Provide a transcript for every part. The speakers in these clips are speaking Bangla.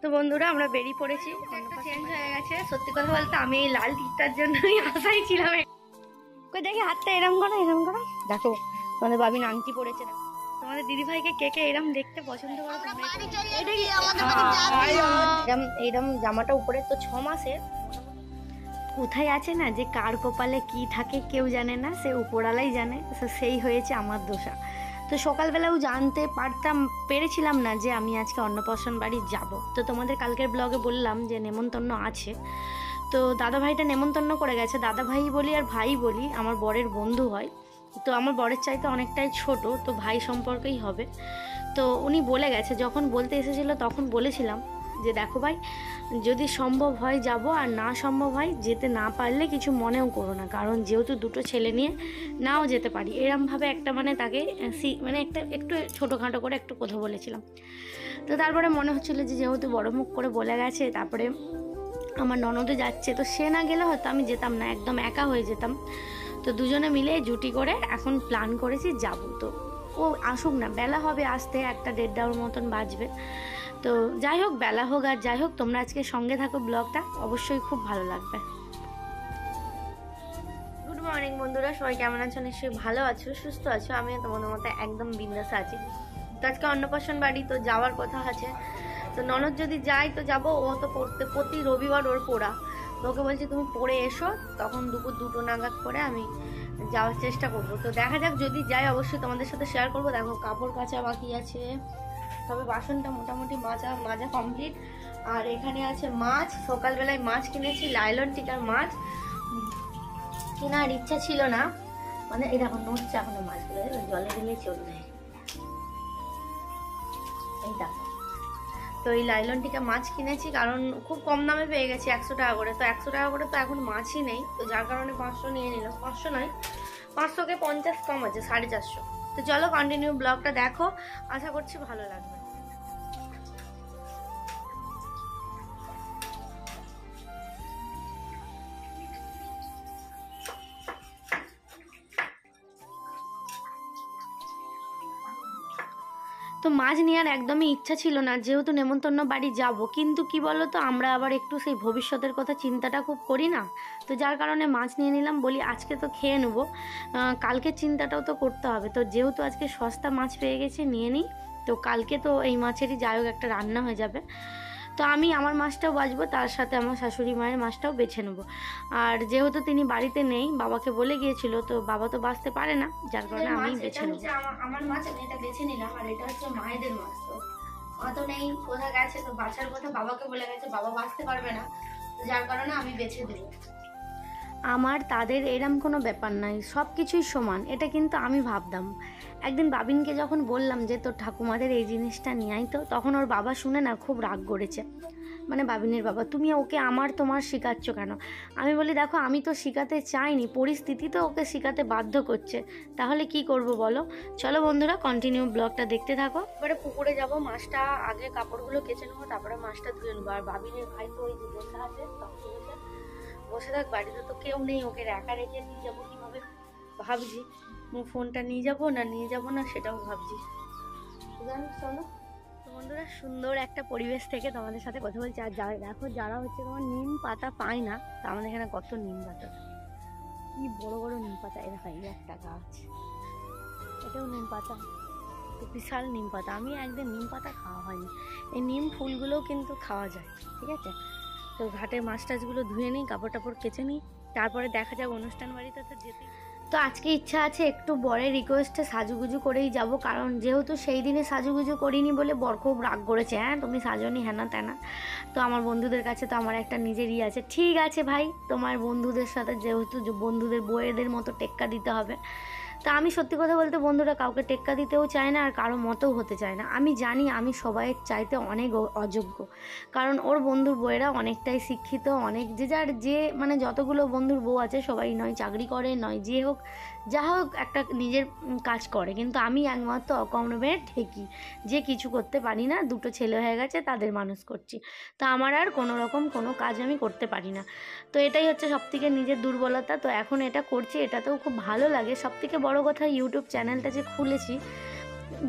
তো বন্ধুরা আমরা বেরিয়ে পড়েছি, চেঞ্জ হয়ে গেছে। সত্যি কথা বলতে আমি এই লাল টিকটার জন্যই আশাই ছিলাম। কই দেখি হাতটা এরম করো দেখো, তোমাদের বাবিন আংটি পড়েছে না। তোমাদের দিদিভাইকে কে কে এরম দেখতে পছন্দ করো? এরম জামাটা উপরে তো 6 মাসের। কোথায় আছে না যে কার কপালে কি থাকে কেউ জানে না, সে উপরালাই জানে। সেই হয়েছে আমার দোষা। তো সকালবেলাও জানতে পেরেছিলাম না যে আমি আজকে অন্নপ্রাশন বাড়ি যাব। তো তোমাদের কালকের ব্লগে বললাম যে নেমন্তন্ন আছে। তো দাদাভাইটা নেমন্তন্ন করে গেছে। দাদাভাই বলি আর ভাই বলি, আমার বরের বন্ধু হয়। তো আমার বরের চাইতে অনেকটাই ছোট, তো ভাই সম্পর্কেই হবে। তো উনি বলে গেছে, যখন বলতে এসেছিলো তখন বলেছিলাম যে দেখো ভাই, যদি সম্ভব হয় যাব, আর না সম্ভব হয় যেতে না পারলে কিছু মনেও করো না, কারণ যেহেতু দুটো ছেলে নিয়ে নাও যেতে পারি। এরমভাবে একটা মানে তাকে একটু ছোটোখাটো করে একটু কথা বলেছিলাম। তো তারপরে মনে হচ্ছিলো যে যেহেতু বড় মুখ করে বলে গেছে, তারপরে আমার ননদও যাচ্ছে, তো সে না গেলে হয়তো আমি যেতাম না, একদম একা হয়ে যেতাম। তো দুজনে মিলে জুটি করে এখন প্ল্যান করেছি যাব। তো ও আসুক না, বেলা হবে আসতে, 1-1:30 মতন বাজবে। তো যাই হোক, বেলা হোক আর যাই হোক, তোমরা আজকে সঙ্গে থাকো, ব্লগটা অবশ্যই খুব ভালো লাগবে। গুড মর্নিং বন্ধুরা, সবাই কেমন আছো? নিশ্চয়ই ভালো আছো, সুস্থ আছো। আমিও তোমাদের মতো একদম বিন্দাসে আছি। তো আজকে অন্নপ্রাশন বাড়ি, তো যাওয়ার কথা আছে। তো ননদ যদি যায় তো যাবো। ও তো প্রতি রবিবার ওর পড়া, তো ওকে বলছি তুমি পড়ে এসো, তখন দুপুর 2টো নাগাদ করে আমি যাওয়ার চেষ্টা করব। তো দেখা যাক, যদি যাই অবশ্যই তোমাদের সাথে শেয়ার করবো। দেখো কাপড় কাচা বাকি আছে, তবে বাসনটা মোটামুটি মাজা কমপ্লিট। আর এখানে আছে মাছ, সকালবেলায় মাছ কিনেছি, লাইলন টিকার মাছ। কেনার ইচ্ছা ছিল না, মানে এই দেখো নড়ছে এখনো মাছগুলো, জলে দিলে চলবে। এই দেখো, তো এই লাইলন টিকা মাছ কিনেছি, কারণ খুব কম দামে পেয়ে গেছি, 100 টাকা করে। তো 100 টাকা করে তো এখন মাছই নেই, তো যার কারণে 500 নিয়ে নিলাম। 500 নয়, 500কে 50 কম আছে, 450। তো চলো কন্টিনিউ ব্লগটা দেখো, আশা করছি ভালো লাগবে। তো মাছ নেওয়ার একদমই ইচ্ছা ছিল না, যেহেতু নেমন্তন্ন বাড়ি যাব। কিন্তু কি বলো তো, আমরা আবার একটু সেই ভবিষ্যতের কথা চিন্তাটা খুব করি না, তো যার কারণে মাছ নিয়ে নিলাম। বলি আজকে তো খেয়ে নেবো, কালকের চিন্তাটাও তো করতে হবে। তো যেহেতু আজকে সস্তা মাছ পেয়ে গেছি, নিয়ে নিই। তো কালকে তো এই মাছেরই যাই হোক একটা রান্না হয়ে যাবে। তো আমি আমার মাছটাও বাছবো, তার সাথে আমার শাশুড়ি মায়ের মাছটাও বেছে নেবো। আর যেহেতু তিনি বাড়িতে নেই, বাবাকে বলে গিয়েছিল, তো বাবা তো বাছতে পারে না, যার কারণে আমি বেছে নেবো। আমার মাছ আমি এটা বেছে নিলাম, আর এটা হচ্ছে মায়েদের মাছ। তো মা তো নেই, কোথায় গেছে, তো বাছার কথা বাবাকে বলে গেছে, বাবা বাছতে পারবে না, যার কারণে আমি বেছে দেবো। আমার তাদের এরম কোনো ব্যাপার নাই, সব কিছুই সমান, এটা কিন্তু আমি ভাবতাম। একদিন বাবিনকে যখন বললাম যে তোর ঠাকুমাদের এই জিনিসটা নিয়ে আই, তো তখন ওর বাবা শুনে না খুব রাগ করেছে, মানে বাবিনের বাবা, তুমি ওকে তোমার শেখাচ্ছ কেন? আমি বলি দেখো, আমি তো শেখাতে চাইনি, পরিস্থিতি তো ওকে শেখাতে বাধ্য করছে, তাহলে কি করব বলো। চলো বন্ধুরা কন্টিনিউ ব্লগটা দেখতে থাকো। এবারে পুকুরে যাব, মাছটা আগে কাপড়গুলো কেচে নেবো, তারপরে মাছটা ধুয়ে নেবো। আর বাবিনের ভাই তো ওই যে বসে আছে, বসে থাক, বাড়িতে তো কেউ নেই, ওকে একা রেখে দিয়ে যাবো কীভাবে ভাবছি। ফোনটা নিয়ে যাবো না সেটাও ভাবছি। চলো বন্ধুরা, সুন্দর একটা পরিবেশ থেকে তোমাদের সাথে কথা বলছি। আর দেখো, যারা হচ্ছে তোমার নিম পাতা পায় না, তা আমাদের এখানে কত নিম পাতা, কি বড় বড় নিম পাতা। এরা হয় একটা গাছ, এটাও নিম পাতা, বিশাল নিম পাতা। আমি একদিন নিম পাতা খাওয়া হয়নি, এই নিম ফুলগুলোও কিন্তু খাওয়া যায়, ঠিক আছে। তো ঘাটের মাছ টাছগুলো ধুয়ে নিই, কাপড় টাপড় কেচে নিই, তারপরে দেখা যাক অনুষ্ঠান বাড়িতে তো যেতে। তো আজকে ইচ্ছা আছে একটু বরের রিকোয়েস্টে সাজুগুজু করেই যাব, কারণ যেহেতু সেই দিনে সাজুগুজু করিনি বলে বর খুব রাগ করেছে, হ্যাঁ তুমি সাজনি হ্যানা ত্যানা। তো আমার বন্ধুদের কাছে তো আমার একটা নিজেরই আছে, ঠিক আছে ভাই, তোমার বন্ধুদের সাথে যেহেতু বন্ধুদের বউয়েদের মতো টেক্কা দিতে হবে। তা আমি সত্যি কথা বলতে বন্ধুরা কাউকে টেক্কা দিতেও চায় না, আর কারো মতেও হতে চায় না। আমি জানি আমি সবাইয়ের চাইতে অনেক অযোগ্য, কারণ ওর বন্ধুর বউয়েরা অনেকটাই শিক্ষিত, অনেক যে যার যে মানে যতগুলো বন্ধুর বউ আছে সবাই নয় চাকরি করে, নয় যে হোক যা হোক একটা নিজের কাজ করে, কিন্তু আমি একমাত্র অকর্মে ঠেকি, যে কিছু করতে পারি না, দুটো ছেলে হয়ে গেছে তাদের মানুষ করছি, তো আমার আর কোনো রকম কোনো কাজ আমি করতে পারি না। তো এটাই হচ্ছে সবথেকে নিজের দুর্বলতা। তো এখন এটা করছি, এটাতেও খুব ভালো লাগে। সবথেকে বড় কথা, ইউটিউব চ্যানেলটা যে খুলেছি,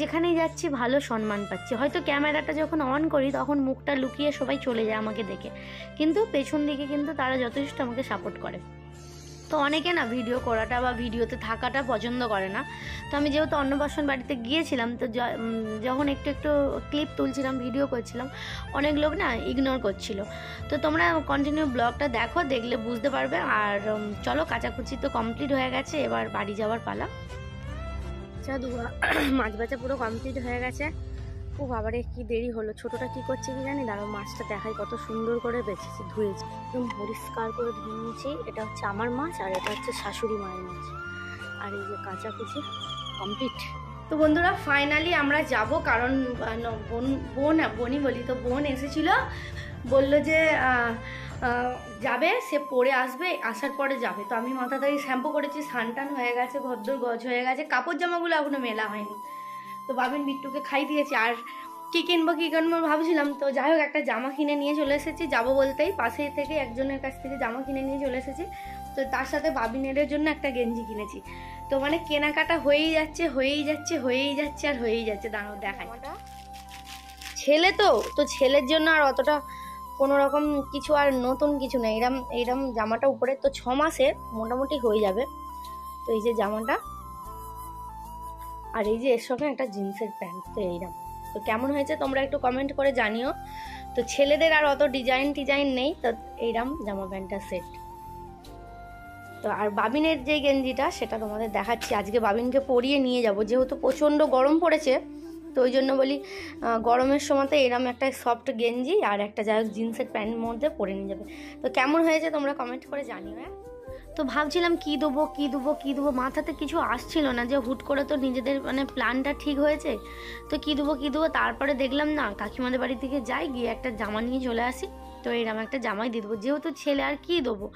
যেখানেই যাচ্ছি ভালো সম্মান পাচ্ছি। হয়তো ক্যামেরাটা যখন অন করি তখন মুখটা লুকিয়ে সবাই চলে যায় আমাকে দেখে, কিন্তু পেছন দিকে কিন্তু তারা যথেষ্ট আমাকে সাপোর্ট করে। তো অনেকে না ভিডিও করাটা বা ভিডিওতে থাকাটা পছন্দ করে না। তো আমি যেহেতু অন্নপ্রাশন বাড়িতে গিয়েছিলাম, তো যখন একটু একটু ক্লিপ তুলছিলাম, ভিডিও করছিলাম, অনেক লোক না ইগনোর করছিল। তো তোমরা কন্টিনিউ ব্লগটা দেখো, দেখলে বুঝতে পারবে। আর চলো, কাচাকুচি তো কমপ্লিট হয়ে গেছে, এবার বাড়ি যাওয়ার পালা। আচ্ছা, মাছ বাছা পুরো কমপ্লিট হয়ে গেছে। ও বাবারে কি দেরি হলো। ছোটোটা কি করছে কি জানি, দাঁড়াও মাছটা দেখাই, কত সুন্দর করে বেছেছি, ধুয়েছি, একদম পরিষ্কার করে ধুয়ে নিয়েছি। এটা হচ্ছে আমার মাছ আর এটা হচ্ছে শাশুড়ি মায়ের মাছ। আর এই যে কাচাকুচি কমপ্লিট। তো বন্ধুরা, ফাইনালি আমরা যাব, কারণ বোনই বলি, তো বোন এসেছিল, বললো যে যাবে, সে পরে আসবে, আসার পরে যাবে। তো আমি মাথা তাড়ি শ্যাম্পু করেছি, স্নান টান হয়ে গেছে, ঘরদোর গজ হয়ে গেছে, কাপড় জামাগুলো এখনো মেলা হয়নি। তো বাবিন বিট্টুকে খাই দিয়েছি। আর কী কিনবো ভাবছিলাম। তো যাই হোক, একটা জামা কিনে নিয়ে চলে এসেছি, যাবো বলতেই পাশে থেকে একজনের কাছ থেকে জামা কিনে নিয়ে চলে এসেছি। তো তার সাথে বাবিনের জন্য একটা গেঞ্জি কিনেছি। তো মানে কেনাকাটা হয়েই যাচ্ছে আর হয়েই যাচ্ছে। দাঁড়াও দেখাই। ছেলে তো ছেলের জন্য আর অতটা কোনো রকম কিছু আর নতুন কিছু নেই। এইরকম জামাটা উপরে তো 6 মাসে মোটামুটি হয়ে যাবে। তো এই যে জামাটা, আর এই যে এর সঙ্গে একটা জিন্সের প্যান্ট, তো এইরকম। তো কেমন হয়েছে তোমরা একটু কমেন্ট করে জানিও। তো ছেলেদের আর অত ডিজাইন নেই, তো এইরকম জামা প্যান্টটা সেট। তো আর বাবিনের যে গেঞ্জিটা, সেটা তোমাদের দেখাচ্ছি। আজকে বাবিনকে পরিয়ে নিয়ে যাব, যেহেতু প্রচণ্ড গরম পড়েছে। তো ওই জন্য বলি, গরমের সময়তে এরম একটা সফট গেঞ্জি আর একটা যাই হোক জিন্সের প্যান্টের মধ্যে পরে নিয়ে যাবে। তো কেমন হয়েছে তোমরা কমেন্ট করে জানিও। হ্যাঁ, তো ভাবছিলাম কী দেবো, মাথাতে কিছু আসছিল না, যে হুট করে তো নিজেদের মানে প্ল্যানটা ঠিক হয়েছে। তো কী দেবো, তারপরে দেখলাম না, কাকিমাদের বাড়ি থেকে যাই, গিয়ে একটা জামা নিয়ে চলে আসি। তো এরম একটা জামাই দিয়ে দেবো, যেহেতু ছেলে, আর কী দেবো।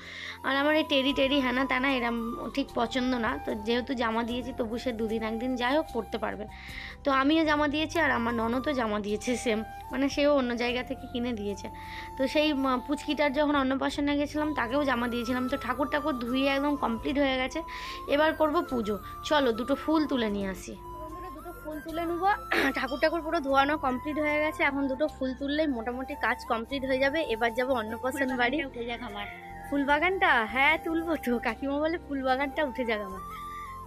আর আমার এই টেরি হ্যানা ত্যানা এরম ঠিক পছন্দ না। তো যেহেতু জামা দিয়েছি, তবু সে 2 দিন 1 দিন যাই হোক পরতে পারবে। তো আমিও জামা দিয়েছি, আর আমার ননদও জামা দিয়েছে সেম, মানে সেও অন্য জায়গা থেকে কিনে দিয়েছে। তো সেই পুচকিটার যখন অন্নপ্রাশনে গেছিলাম, তাকেও জামা দিয়েছিলাম। তো ঠাকুর ধুয়ে একদম কমপ্লিট হয়ে গেছে, এবার করব পুজো। চলো 2টো ফুল তুলে নিয়ে আসি। বন্ধুরা, 2টো ফুল তুলে নেবো। ঠাকুর পুরো ধোয়ানো কমপ্লিট হয়ে গেছে, এখন 2টো ফুল তুললেই মোটামুটি কাজ কমপ্লিট হয়ে যাবে। এবার যাবো অন্নপ্রাশন বাড়ি। উঠে যাক আমার ফুল বাগানটা। হ্যাঁ, তুলবো তো, কাকিমা বলে ফুল বাগানটা উঠে যাক আমার।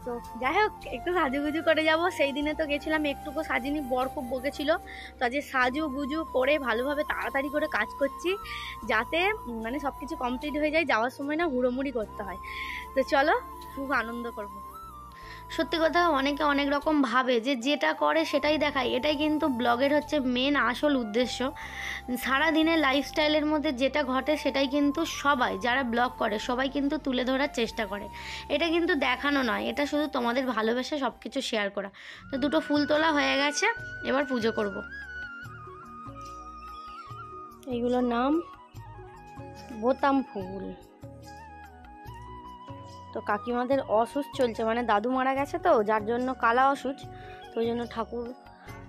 তো যাই হোক, একটু সাজুগুজু করে যাব। সেই দিনে তো গেছিলাম, একটুকু সাজিনি, বর খুব বকেছিল। তো আজকে সাজুগুজু করে ভালোভাবে তাড়াতাড়ি করে কাজ করছি, যাতে মানে সব কিছু কমপ্লিট হয়ে যায়, যাওয়ার সময় না হুড়োমুড়ি করতে হয়। তো চলো, খুব আনন্দ করব। সত্যি কথা, অনেকে অনেক রকম ভাবে যে যেটা করে সেটাই দেখায়, এটাই কিন্তু ব্লগের হচ্ছে মেন আসল উদ্দেশ্য। সারা দিনের লাইফস্টাইলের মধ্যে যেটা ঘটে সেটাই কিন্তু সবাই যারা ব্লগ করে সবাই কিন্তু তুলে ধরার চেষ্টা করে। এটা কিন্তু দেখানো নয়, এটা শুধু তোমাদের ভালোবেসে সব কিছু শেয়ার করা। তো 2টো ফুল তোলা হয়ে গেছে, এবার পুজো করব। এইগুলোর নাম বোতাম ফুল। তো কাকিমাদের অসুস্থ চলছে, মানে দাদু মারা গেছে, তো যার জন্য কালা অসুস্থ। তো ওই জন্য ঠাকুর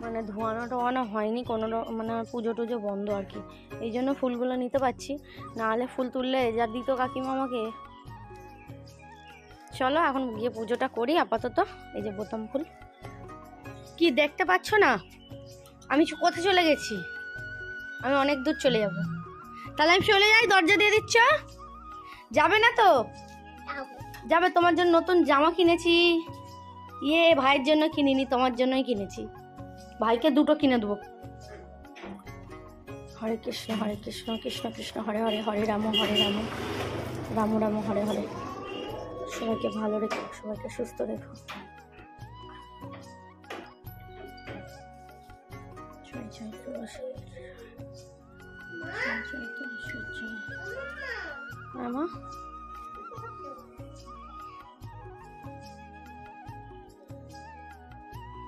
মানে ধোয়ানো হয়নি, কোনো মানে পুজো টুজো বন্ধ আর কি। এই জন্য ফুলগুলো নিতে পারছি, নাহলে ফুল তুললে যা দিত কাকিমা আমাকে। চলো এখন গিয়ে পুজোটা করি আপাতত। এই যে বোতাম ফুল, কি দেখতে পাচ্ছ না আমি কোথায় চলে গেছি? আমি অনেক দূর চলে যাব। তাহলে আমি চলে যাই, দরজা দিয়ে দিচ্ছ? যাবে না তো? যাবে। তোমার জন্য নতুন জামা কিনেছি। ভাইয়ের জন্য কিনিনি, তোমার জন্যই কিনেছি। ভাইকে 2টো কিনে দেবো। হরে কৃষ্ণ কৃষ্ণ কৃষ্ণ হরে হরে, হরে রাম রাম রাম হরে হরে। সবাইকে ভালো রেখো, সবাইকে সুস্থ রেখো। আমা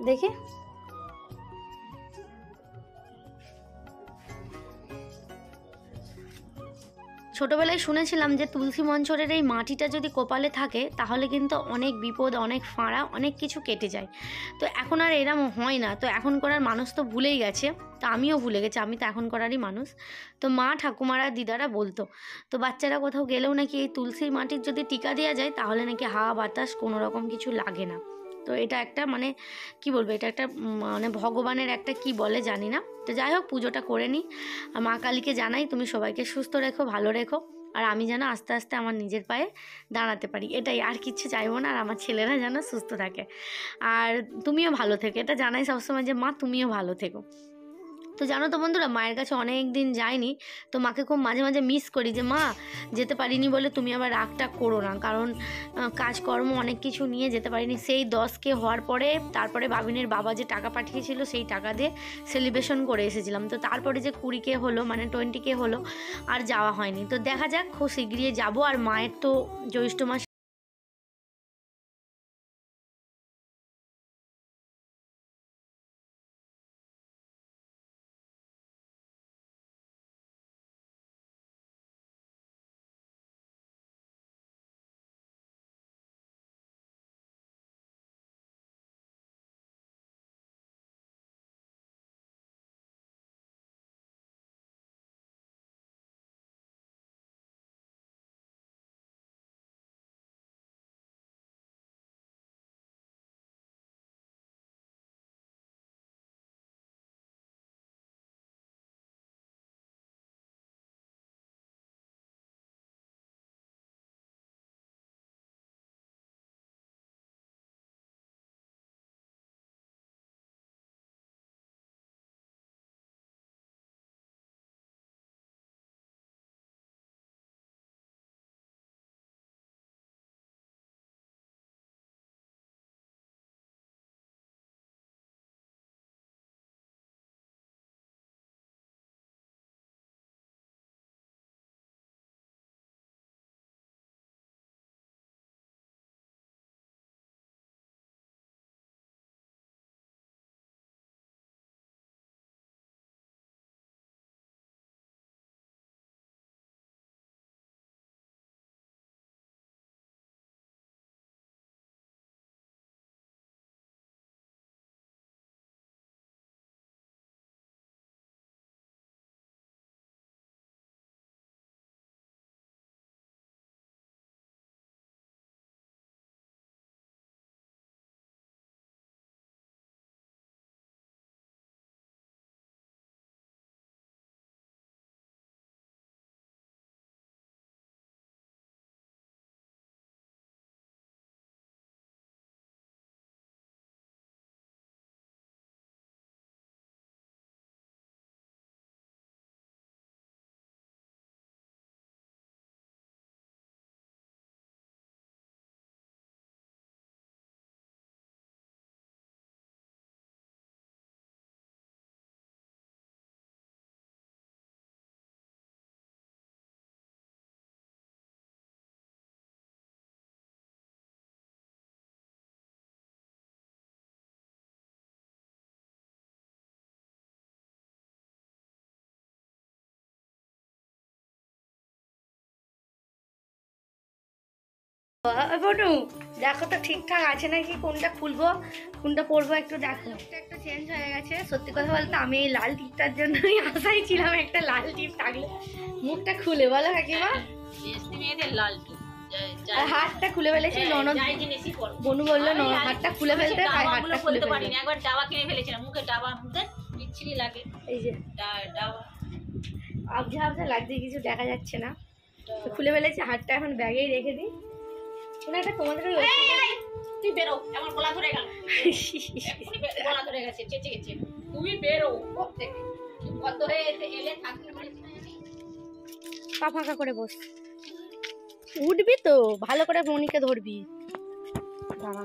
দেখি, ছোটোবেলায় শুনেছিলাম যে তুলসী মঞ্চরের এই মাটিটা যদি কপালে থাকে তাহলে কিন্তু অনেক বিপদ, অনেক ফাঁড়া, অনেক কিছু কেটে যায়। তো এখন আর এরম হয় না। তো এখন করার মানুষ তো ভুলেই গেছে, তো আমিও ভুলে গেছি, আমি তো এখন করারই মানুষ। তো মা, ঠাকুমারা, দিদারা বলতো, তো বাচ্চারা কোথাও গেলেও নাকি এই তুলসী মাটির যদি টিকা দেওয়া যায় তাহলে নাকি হাওয়া বাতাস কোনো রকম কিছু লাগে না। তো এটা একটা মানে কি বলবো, এটা একটা মানে ভগবানের একটা কি বলে জানি না। তো যাই হোক, পুজোটা করে নিই। আর মা কালীকে জানাই তুমি সবাইকে সুস্থ রেখো, ভালো রেখো, আর আমি যেন আস্তে আস্তে আমার নিজের পায়ে দাঁড়াতে পারি, এটাই, আর কিচ্ছু চাইবো না। আর আমার ছেলেরা যেন সুস্থ থাকে, আর তুমিও ভালো থেকো, এটা জানাই সবসময় যে মা তুমিও ভালো থেকো। তো জানো তো বন্ধুরা, মায়ের কাছে অনেক দিন যাইনি, তো মাকে খুব মাঝে মাঝে মিস করি যে মা যেতে পারিনি বলে তুমি আবার রাগটা করো না, কারণ কাজকর্ম অনেক কিছু নিয়ে যেতে পারিনি। সেই 10K হওয়ার পরে তারপরে বাবিনের বাবা যে টাকা পাঠিয়েছিল সেই টাকা দিয়ে সেলিব্রেশন করে এসেছিলাম। তো তারপরে যে 20K হলো, মানে 20K হলো, আর যাওয়া হয়নি। তো দেখা যাক, খুব শীঘ্রই যাবো। আর মায়ের তো জ্যৈষ্ঠ মাস বনু দেখো তো ঠিকঠাক আছে নাকি, কোনটা খুলবো কোনটা পরবো একটু দেখো। একটা চেঞ্জ হয়ে গেছে, সত্যি কথা বলতে আমি এই লাল টিপটার জন্যই আশাই ছিলাম, একটা লাল টিপ থাকলে। মুখটা খুলে বলো কাকিমা, লাল টিপ হাতটা খুলে ফেলেছি, ননদ বনু বললো হাতটা খুলে ফেলতে, তাই হাতটা খুলে পারিনি। একবার ডাবা কিনে ফেলেছিলাম, মুখে ডাবা মুখে বিচ্ছিরি লাগে। এই যে ডাবা আবঝা আবঝা লাগছে, কিছু দেখা যাচ্ছে না, তো খুলে ফেলেছি। হাতটা এখন ব্যাগেই রেখে দিই। কোনো একটা তোমাদের তুই বেরো, আমার গলা ধরে গেল, গলা ধরে গেছে, চেঁচে গেছে। তুমি বেরো বদ্ধ হয়ে এলে থাকতে পা ফাঁকা করে বস, উঠবি তো ভালো করে, মনিকে ধরবি, দাঁড়া।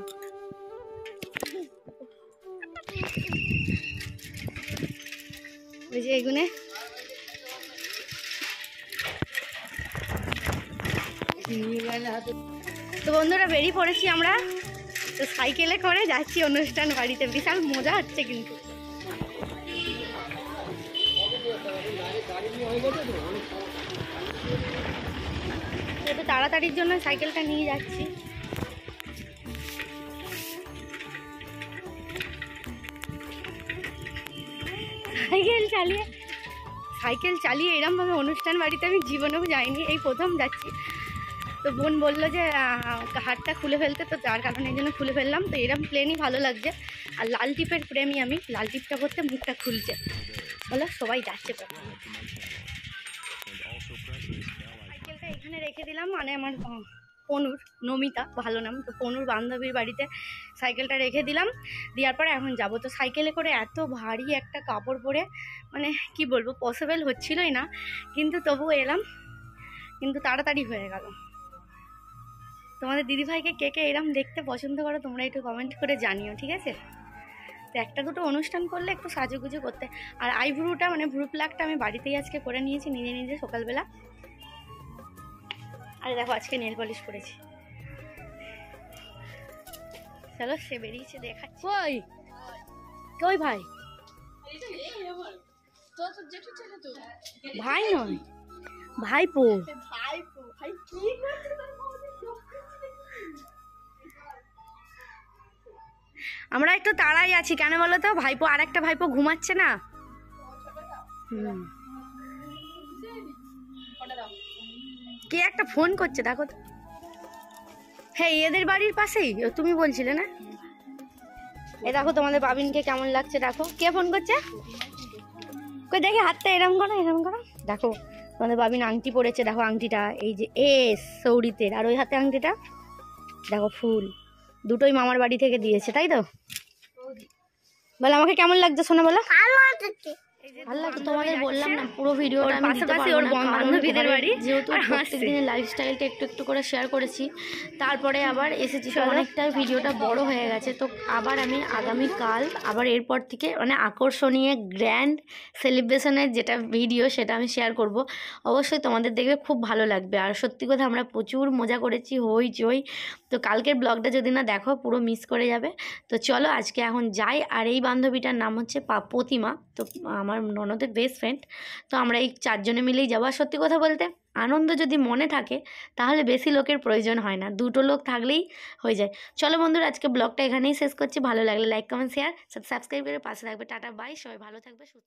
ওই যে এগুনে তো বন্ধুরা বেরিয়ে পড়েছি আমরা, তো সাইকেলে করে যাচ্ছি অনুষ্ঠান বাড়িতে, বিশাল মজা হচ্ছে কিন্তু। একটু তাড়াতাড়ির জন্য সাইকেলটা নিয়ে যাচ্ছি। সাইকেল চালিয়ে এরমভাবে অনুষ্ঠান বাড়িতে আমি জীবনেও যাইনি, এই প্রথম যাচ্ছি। তো বোন বললো যে হাতটা খুলে ফেলতে, তো যার কারণে এই জন্য খুলে ফেললাম। তো এরকম প্লেনই ভালো লাগছে। আর লাল টিপের প্রেমী আমি, লাল টিপটা করতে মুখটা খুলছে বলো, সবাই যাচ্ছে। সাইকেলটা এখানে রেখে দিলাম, মানে আমার পনুর, নমিতা ভালো নাম, তো পনুর বান্ধবীর বাড়িতে সাইকেলটা রেখে দিলাম। দেওয়ার পরে এখন যাব। তো সাইকেলে করে এত ভারী একটা কাপড় পরে মানে কি বলবো, পসিবল হচ্ছিলই না, কিন্তু তবুও এলাম, কিন্তু তাড়াতাড়ি হয়ে গেল। তোমাদের দিদিভাইকে কে কে এরম দেখতে পছন্দ করো তোমরা একটু কমেন্ট করে জানিও, ঠিক আছে? তো একটা দুটো অনুষ্ঠান করলে একটু সাজুগুজু করতে। আর আইব্রুটা মানে ভ্রু প্লাগটা আমি বাড়িতেই আজকে করে নিয়েছি নিজে নিজে সকালবেলা। আর দেখো আজকে নেল পলিশ করেছি। চলো সে বেরিয়েছে দেখাচ্ছি। কই কই ভাই? ভাই নয়, ভাইপো। আমরা একটু তাড়াই আছি, কেন বলো তো? ভাইপো, আর একটা ভাইপো ঘুমাচ্ছে না। কে একটা ফোন করছে দেখো তো। হ্যাঁ, এদের বাড়ির পাশেই তুমি বলছিলে না? এই দেখো তোমাদের বাবিনকে কেমন লাগছে দেখো। কে ফোন করছে? কই দেখি হাতটা এরম করো, এরম করো। দেখো তোমাদের বাবিন আংটি পরেছে, দেখো আংটিটা এই যে সৌরিতের, আর ওই হাতে আংটিটা দেখো ফুল, দুটোই মামার বাড়ি থেকে দিয়েছে, তাই তো? বলো আমাকে কেমন লাগছে শোনো, বলো। ভালো লাগছে। তোমাদের বললাম না পুরো ভিডিওটা আমি দিতে পারবো না, বান্ধবীদের বাড়ি যেহেতু প্রত্যেকদিনের লাইফস্টাইলটা একটু একটু করে শেয়ার করেছি, তারপরে আবার এসেছি, তো অনেকটাই ভিডিওটা বড় হয়ে গেছে। তো আবার আমি আগামীকাল আবার এরপর থেকে মানে আকর্ষণীয় গ্র্যান্ড সেলিব্রেশনের যেটা ভিডিও সেটা আমি শেয়ার করব। অবশ্যই তোমাদের দেখবে খুব ভালো লাগবে। আর সত্যি কথা আমরা প্রচুর মজা করেছি, হইচই। তো কালকের ব্লগটা যদি না দেখো পুরো মিস করে যাবে। তো চলো আজকে এখন যাই। আর এই বান্ধবীটার নাম হচ্ছে প্রতিমা, তো আমার ননদের বেস্ট ফ্রেন্ড। তো আমরা এই চারজনে মিলেই যাবো। আর সত্যি কথা বলতে আনন্দ যদি মনে থাকে তাহলে বেশি লোকের প্রয়োজন হয় না, দুটো লোক থাকলেই হয়ে যায়। চলো বন্ধুরা, আজকে ব্লগটা এখানেই শেষ করছি। ভালো লাগলে লাইক কমেন্ট শেয়ার সাবস্ক্রাইব করে পাশে থাকবে। টাটা বাই, সবাই ভালো থাকবে, সুস্থ।